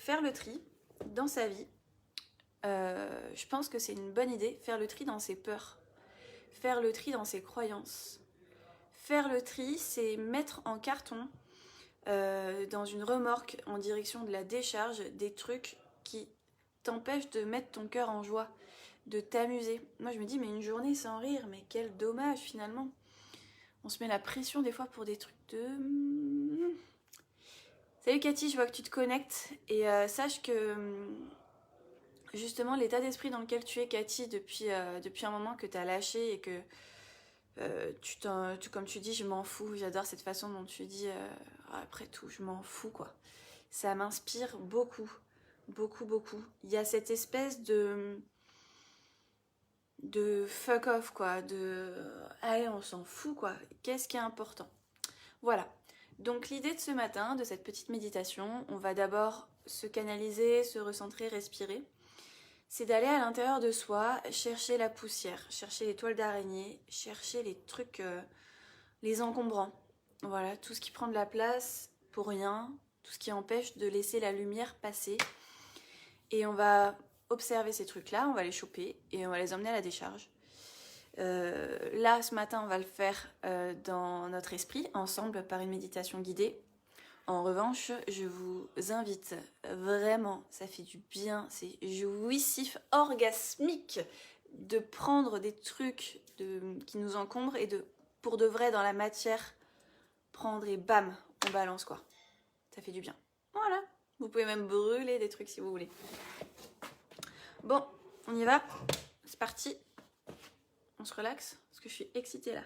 faire le tri dans sa vie, je pense que c'est une bonne idée. Faire le tri dans ses peurs, faire le tri dans ses croyances. Faire le tri, c'est mettre en carton, dans une remorque en direction de la décharge, des trucs qui t'empêchent de mettre ton cœur en joie, de t'amuser. Moi je me dis, mais une journée sans rire, mais quel dommage finalement. On se met la pression des fois pour des trucs de... Salut Cathy, je vois que tu te connectes et sache que justement l'état d'esprit dans lequel tu es Cathy depuis un moment que tu as lâché et que comme tu dis, je m'en fous, j'adore cette façon dont tu dis après tout, je m'en fous quoi. Ça m'inspire beaucoup, beaucoup, beaucoup. Il y a cette espèce de fuck off quoi, de allez on s'en fout quoi, qu'est-ce qui est important. Voilà, donc l'idée de ce matin, de cette petite méditation, on va d'abord se canaliser, se recentrer, respirer. C'est d'aller à l'intérieur de soi, chercher la poussière, chercher les toiles d'araignée, chercher les trucs, les encombrants. Voilà, tout ce qui prend de la place pour rien, tout ce qui empêche de laisser la lumière passer. Et on va observer ces trucs-là, on va les choper et on va les emmener à la décharge. Là, ce matin, on va le faire dans notre esprit, ensemble, par une méditation guidée. En revanche, je vous invite vraiment, ça fait du bien, c'est jouissif, orgasmique, de prendre des trucs qui nous encombrent et de, pour de vrai, dans la matière, prendre et bam, on balance quoi. Ça fait du bien. Voilà, vous pouvez même brûler des trucs si vous voulez. Bon, on y va, c'est parti. On se relaxe, parce que je suis excitée là.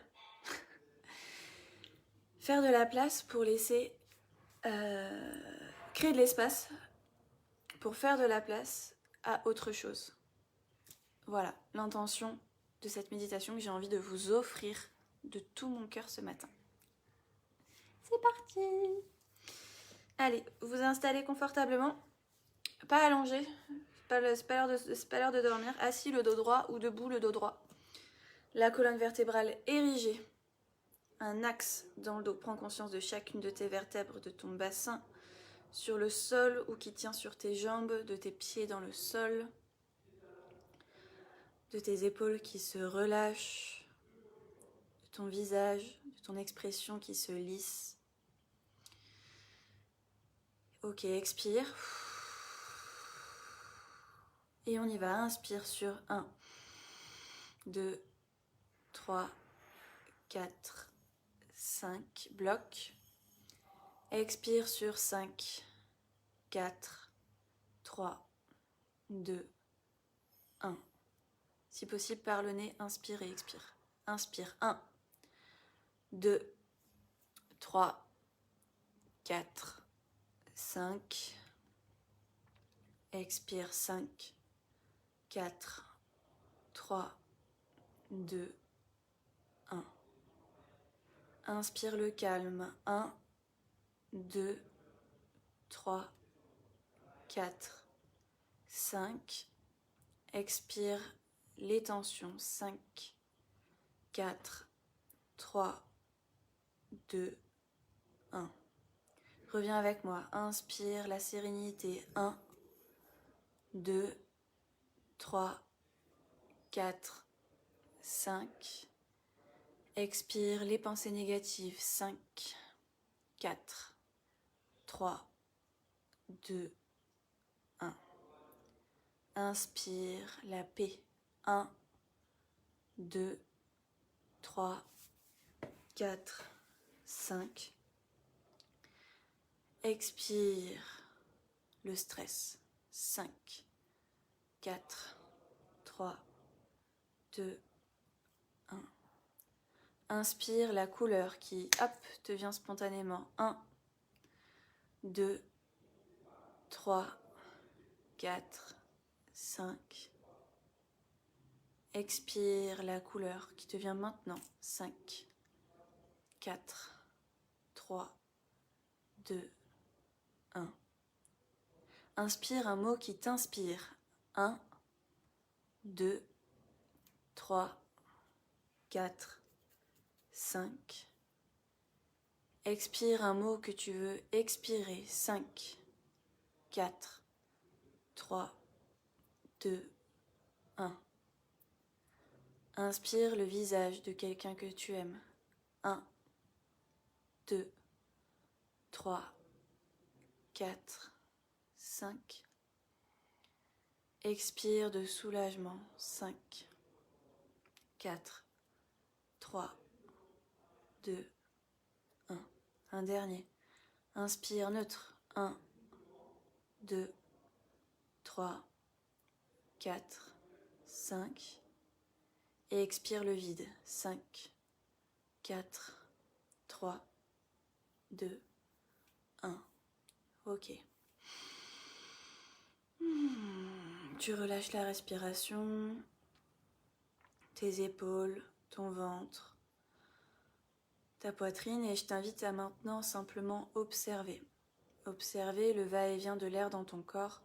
Faire de la place pour laisser... créer de l'espace pour faire de la place à autre chose. Voilà l'intention de cette méditation que j'ai envie de vous offrir de tout mon cœur ce matin. C'est parti! Allez, vous installez confortablement, pas allongé, c'est pas l'heure de dormir, assis le dos droit ou debout le dos droit. La colonne vertébrale érigée, un axe dans le dos, prends conscience de chacune de tes vertèbres, de ton bassin, sur le sol ou qui tient sur tes jambes, de tes pieds dans le sol, de tes épaules qui se relâchent, de ton visage, de ton expression qui se lisse. Ok, expire. Et on y va, inspire sur 1, 2, 3, 4, 5, bloc. Expire sur 5, 4, 3, 2, 1. Si possible, par le nez, inspire et expire. Inspire, 1, 2, 3, 4, 5. Expire, 5, 4, 3, 2, 1. Inspire le calme. 1, 2, 3, 4, 5. Expire les tensions. 5, 4, 3, 2, 1. Reviens avec moi. Inspire la sérénité. 1, 2, 3, 4, 5. Expire les pensées négatives. 5, 4, 3, 2, 1. Inspire la paix. 1, 2, 3, 4, 5. Expire le stress. 5, 4, 3, 2, 1. Inspire la couleur qui, hop, te vient spontanément. 1, 2, 3, 4, 5. Expire la couleur qui te vient maintenant. 5, 4, 3, 2, 1. Inspire un mot qui t'inspire. 1, 2, 3, 4, 5. Expire un mot que tu veux expirer. 5, 4, 3, 2, 1. Inspire le visage de quelqu'un que tu aimes. 1, 2, 3, 4, 5. Expire de soulagement. 5, 4, 3, 2, 1. Un dernier. Inspire neutre. 1, 2, 3, 4, 5. Et expire le vide. 5, 4, 3, 2, 1. Ok. Tu relâches la respiration, tes épaules, ton ventre, ta poitrine et je t'invite à maintenant simplement observer. Observer le va-et-vient de l'air dans ton corps.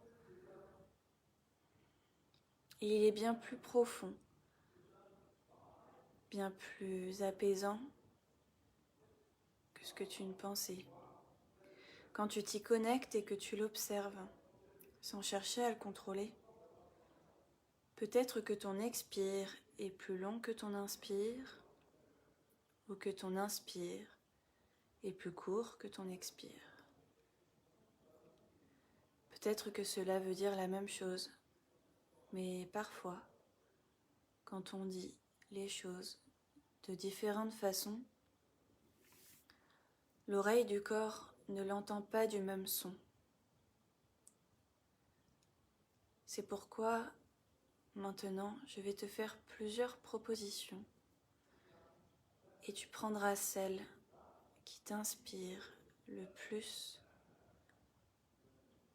Et il est bien plus profond, bien plus apaisant que ce que tu ne pensais. Quand tu t'y connectes et que tu l'observes, sans chercher à le contrôler, peut-être que ton expire est plus long que ton inspire, ou que ton inspire est plus court que ton expire. Peut-être que cela veut dire la même chose, mais parfois, quand on dit les choses de différentes façons, l'oreille du corps ne l'entend pas du même son. C'est pourquoi, maintenant, je vais te faire plusieurs propositions et tu prendras celle qui t'inspire le plus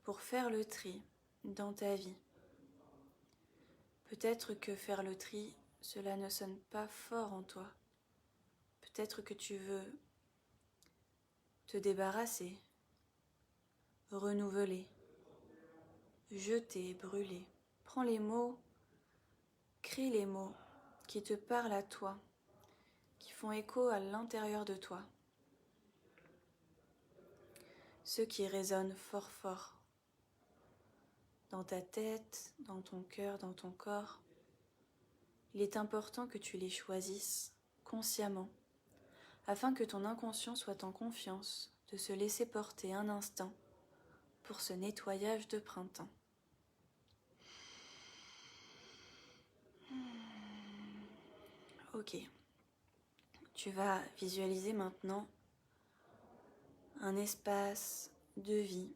pour faire le tri dans ta vie. Peut-être que faire le tri, cela ne sonne pas fort en toi. Peut-être que tu veux te débarrasser, renouveler, jeter, brûler. Prends les mots, crée les mots qui te parlent à toi, qui font écho à l'intérieur de toi. Ceux qui résonnent fort fort dans ta tête, dans ton cœur, dans ton corps. Il est important que tu les choisisses consciemment, afin que ton inconscient soit en confiance de se laisser porter un instant pour ce nettoyage de printemps. Ok, tu vas visualiser maintenant un espace de vie,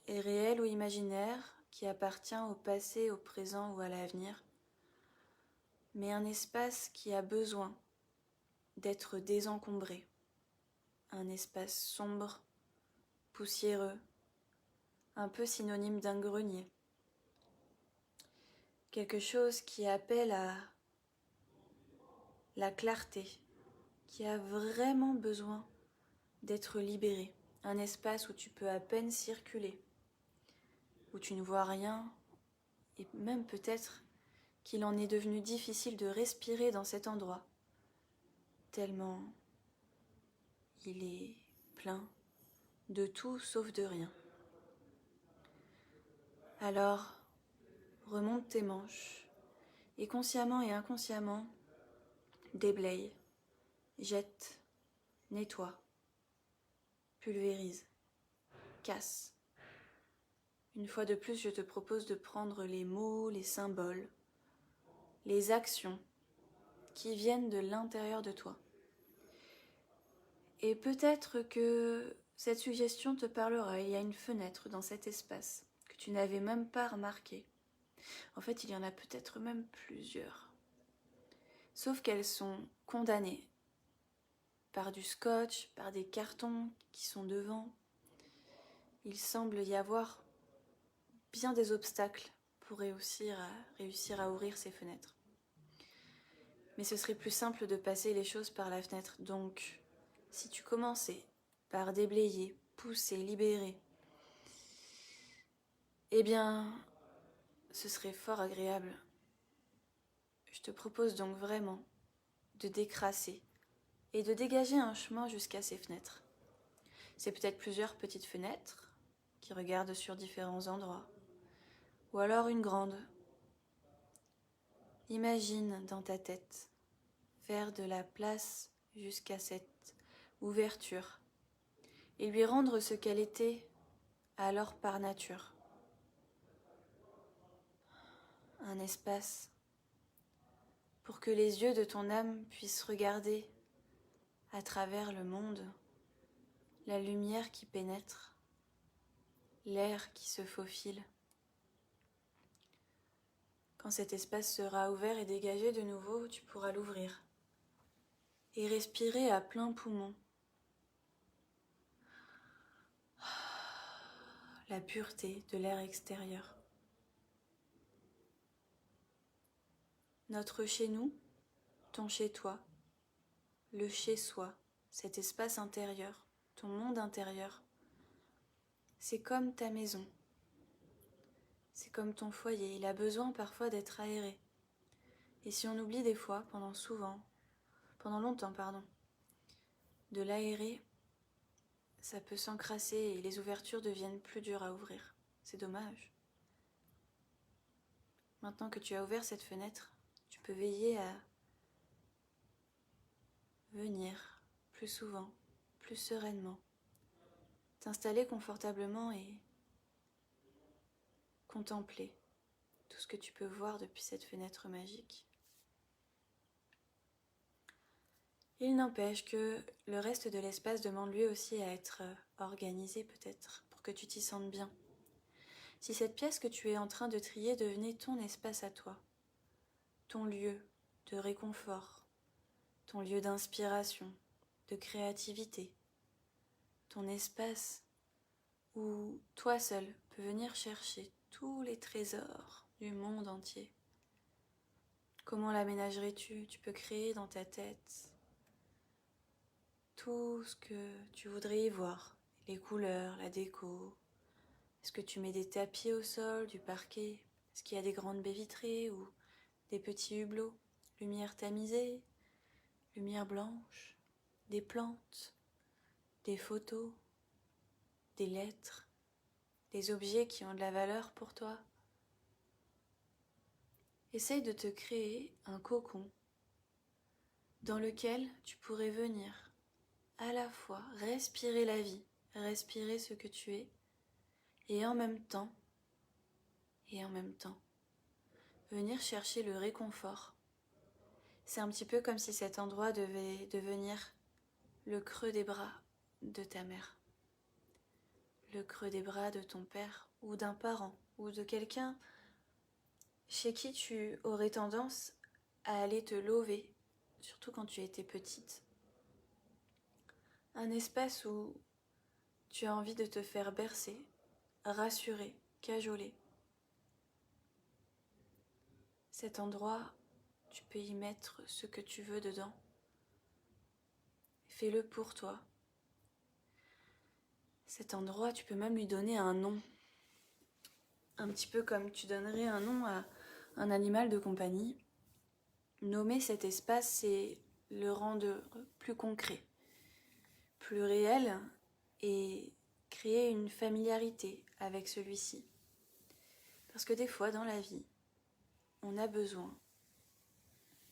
réel ou imaginaire, qui appartient au passé, au présent ou à l'avenir, mais un espace qui a besoin d'être désencombré, un espace sombre, poussiéreux, un peu synonyme d'un grenier. Quelque chose qui appelle à la clarté, qui a vraiment besoin d'être libéré. Un espace où tu peux à peine circuler, où tu ne vois rien, et même peut-être qu'il en est devenu difficile de respirer dans cet endroit, tellement il est plein de tout sauf de rien. Alors, remonte tes manches, et consciemment et inconsciemment, déblaye, jette, nettoie, pulvérise, casse. Une fois de plus, je te propose de prendre les mots, les symboles, les actions qui viennent de l'intérieur de toi. Et peut-être que cette suggestion te parlera. Il y a une fenêtre dans cet espace que tu n'avais même pas remarquée. En fait, il y en a peut-être même plusieurs. Sauf qu'elles sont condamnées par du scotch, par des cartons qui sont devant. Il semble y avoir bien des obstacles pour réussir à ouvrir ces fenêtres. Mais ce serait plus simple de passer les choses par la fenêtre. Donc, si tu commençais par déblayer, pousser, libérer, eh bien, ce serait fort agréable. Je te propose donc vraiment de décrasser et de dégager un chemin jusqu'à ces fenêtres. C'est peut-être plusieurs petites fenêtres qui regardent sur différents endroits. ou alors une grande. Imagine dans ta tête faire de la place jusqu'à cette ouverture et lui rendre ce qu'elle était alors par nature. Un espace pour que les yeux de ton âme puissent regarder à travers le monde, la lumière qui pénètre, l'air qui se faufile. Quand cet espace sera ouvert et dégagé de nouveau, tu pourras l'ouvrir et respirer à plein poumon la pureté de l'air extérieur. Notre chez-nous, ton chez-toi, le chez-soi, cet espace intérieur, ton monde intérieur, c'est comme ta maison, c'est comme ton foyer, il a besoin parfois d'être aéré. Et si on oublie des fois, pendant longtemps, de l'aérer, ça peut s'encrasser et les ouvertures deviennent plus dures à ouvrir. C'est dommage. Maintenant que tu as ouvert cette fenêtre, tu peux veiller à venir plus souvent, plus sereinement, t'installer confortablement et contempler tout ce que tu peux voir depuis cette fenêtre magique. Il n'empêche que le reste de l'espace demande lui aussi à être organisé peut-être, pour que tu t'y sentes bien. Si cette pièce que tu es en train de trier devenait ton espace à toi, ton lieu de réconfort, ton lieu d'inspiration, de créativité, ton espace où toi seul peux venir chercher tous les trésors du monde entier. Comment l'aménagerais-tu? Tu peux créer dans ta tête tout ce que tu voudrais y voir, les couleurs, la déco. Est-ce que tu mets des tapis au sol, du parquet? Est-ce qu'il y a des grandes baies vitrées ou des petits hublots? Lumière tamisée, lumière blanche, des plantes, des photos, des lettres, des objets qui ont de la valeur pour toi. Essaye de te créer un cocon dans lequel tu pourrais venir à la fois respirer la vie, respirer ce que tu es, et en même temps, venir chercher le réconfort. C'est un petit peu comme si cet endroit devait devenir le creux des bras de ta mère, le creux des bras de ton père, ou d'un parent, ou de quelqu'un chez qui tu aurais tendance à aller te lever, surtout quand tu étais petite. Un espace où tu as envie de te faire bercer, rassurer, cajoler. Cet endroit, tu peux y mettre ce que tu veux dedans. Fais-le pour toi. Cet endroit, tu peux même lui donner un nom. Un petit peu comme tu donnerais un nom à un animal de compagnie. Nommer cet espace, c'est le rendre plus concret, plus réel et créer une familiarité avec celui-ci. Parce que des fois, dans la vie, on a besoin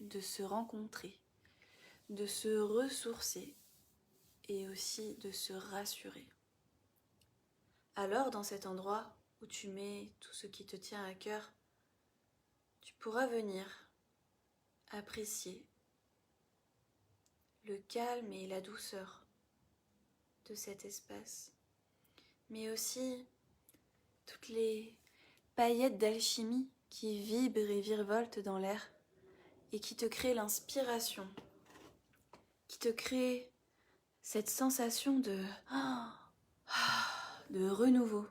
de se rencontrer, de se ressourcer et aussi de se rassurer. Alors, dans cet endroit où tu mets tout ce qui te tient à cœur, tu pourras venir apprécier le calme et la douceur de cet espace, mais aussi toutes les paillettes d'alchimie qui vibrent et virevoltent dans l'air et qui te créent l'inspiration, qui te créent cette sensation de renouveau.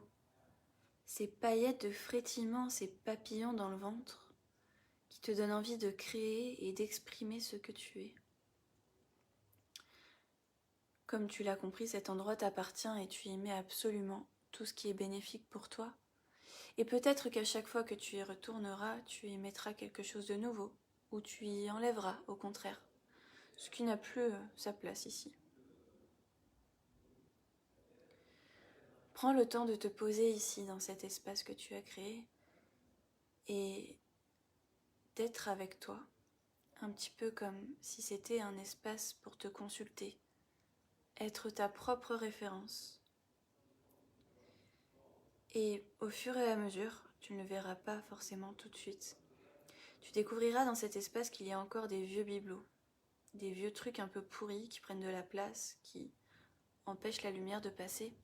Ces paillettes de frétillement, ces papillons dans le ventre qui te donnent envie de créer et d'exprimer ce que tu es. Comme tu l'as compris, cet endroit t'appartient et tu y mets absolument tout ce qui est bénéfique pour toi. Et peut-être qu'à chaque fois que tu y retourneras, tu y mettras quelque chose de nouveau, ou tu y enlèveras, au contraire, ce qui n'a plus sa place ici. Prends le temps de te poser ici, dans cet espace que tu as créé, et d'être avec toi, un petit peu comme si c'était un espace pour te consulter, être ta propre référence. Et au fur et à mesure, tu ne le verras pas forcément tout de suite, tu découvriras dans cet espace qu'il y a encore des vieux bibelots, des vieux trucs un peu pourris qui prennent de la place, qui empêchent la lumière de passer.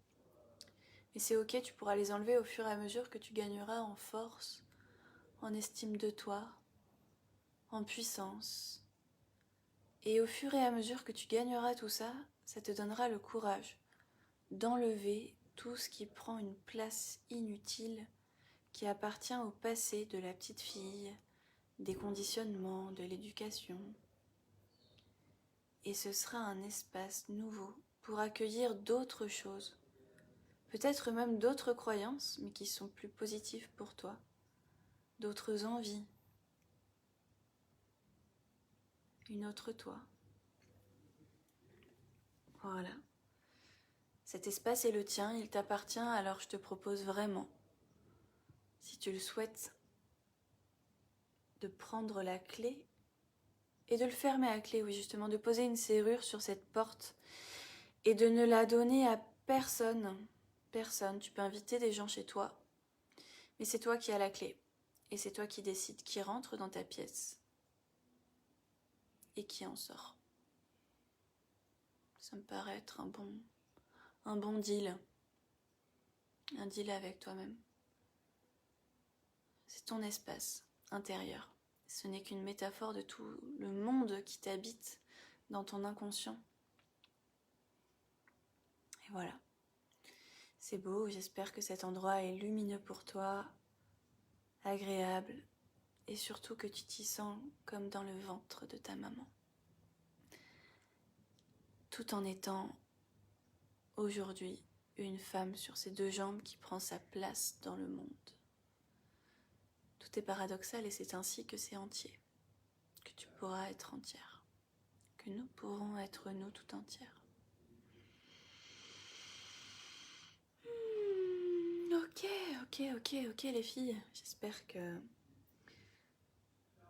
Mais c'est ok, tu pourras les enlever au fur et à mesure que tu gagneras en force, en estime de toi, en puissance. Et au fur et à mesure que tu gagneras tout ça, ça te donnera le courage d'enlever tout ce qui prend une place inutile, qui appartient au passé de la petite fille, des conditionnements, de l'éducation. Et ce sera un espace nouveau pour accueillir d'autres choses, peut-être même d'autres croyances, mais qui sont plus positives pour toi, d'autres envies, une autre toi. Voilà. Cet espace est le tien, il t'appartient, alors je te propose vraiment, si tu le souhaites, de prendre la clé et de le fermer à clé, oui, justement, de poser une serrure sur cette porte et de ne la donner à personne. Personne. Tu peux inviter des gens chez toi, mais c'est toi qui as la clé. Et c'est toi qui décides qui rentre dans ta pièce et qui en sort. Ça me paraît être un bon deal. Un deal avec toi-même. C'est ton espace intérieur. Ce n'est qu'une métaphore de tout le monde qui t'habite dans ton inconscient. Et voilà. C'est beau, j'espère que cet endroit est lumineux pour toi, agréable, et surtout que tu t'y sens comme dans le ventre de ta maman. Tout en étant aujourd'hui une femme sur ses deux jambes qui prend sa place dans le monde. Tout est paradoxal et c'est ainsi que c'est entier, que tu pourras être entière, que nous pourrons être nous tout entières. Ok les filles, j'espère que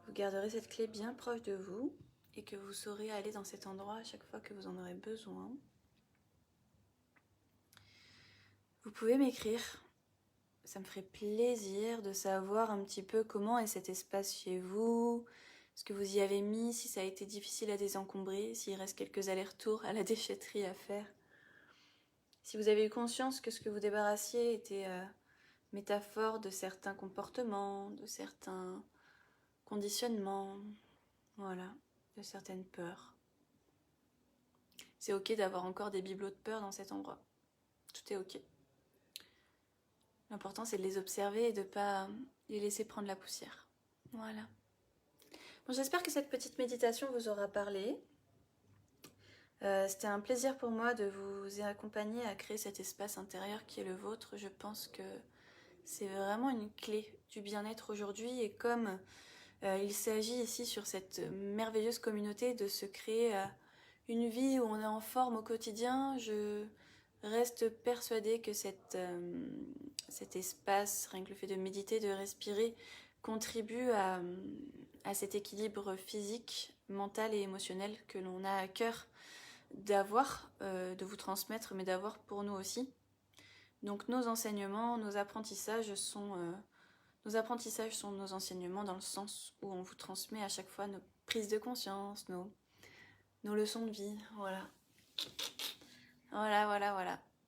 vous garderez cette clé bien proche de vous et que vous saurez aller dans cet endroit à chaque fois que vous en aurez besoin. Vous pouvez m'écrire, ça me ferait plaisir de savoir un petit peu comment est cet espace chez vous, ce que vous y avez mis, si ça a été difficile à désencombrer, s'il reste quelques allers-retours à la déchetterie à faire. Si vous avez eu conscience que ce que vous débarrassiez était métaphore de certains comportements, de certains conditionnements, voilà, de certaines peurs. C'est ok d'avoir encore des bibelots de peur dans cet endroit. Tout est ok. L'important c'est de les observer et de ne pas les laisser prendre la poussière. Voilà. Bon, j'espère que cette petite méditation vous aura parlé. C'était un plaisir pour moi de vous accompagner à créer cet espace intérieur qui est le vôtre. Je pense que c'est vraiment une clé du bien-être aujourd'hui et comme il s'agit ici sur cette merveilleuse communauté de se créer une vie où on est en forme au quotidien, je reste persuadée que cet espace, rien que le fait de méditer, de respirer, contribue à cet équilibre physique, mental et émotionnel que l'on a à cœur d'avoir, de vous transmettre, mais d'avoir pour nous aussi. Donc nos enseignements, nos apprentissages sont nos enseignements dans le sens où on vous transmet à chaque fois nos prises de conscience, nos leçons de vie, voilà. Voilà.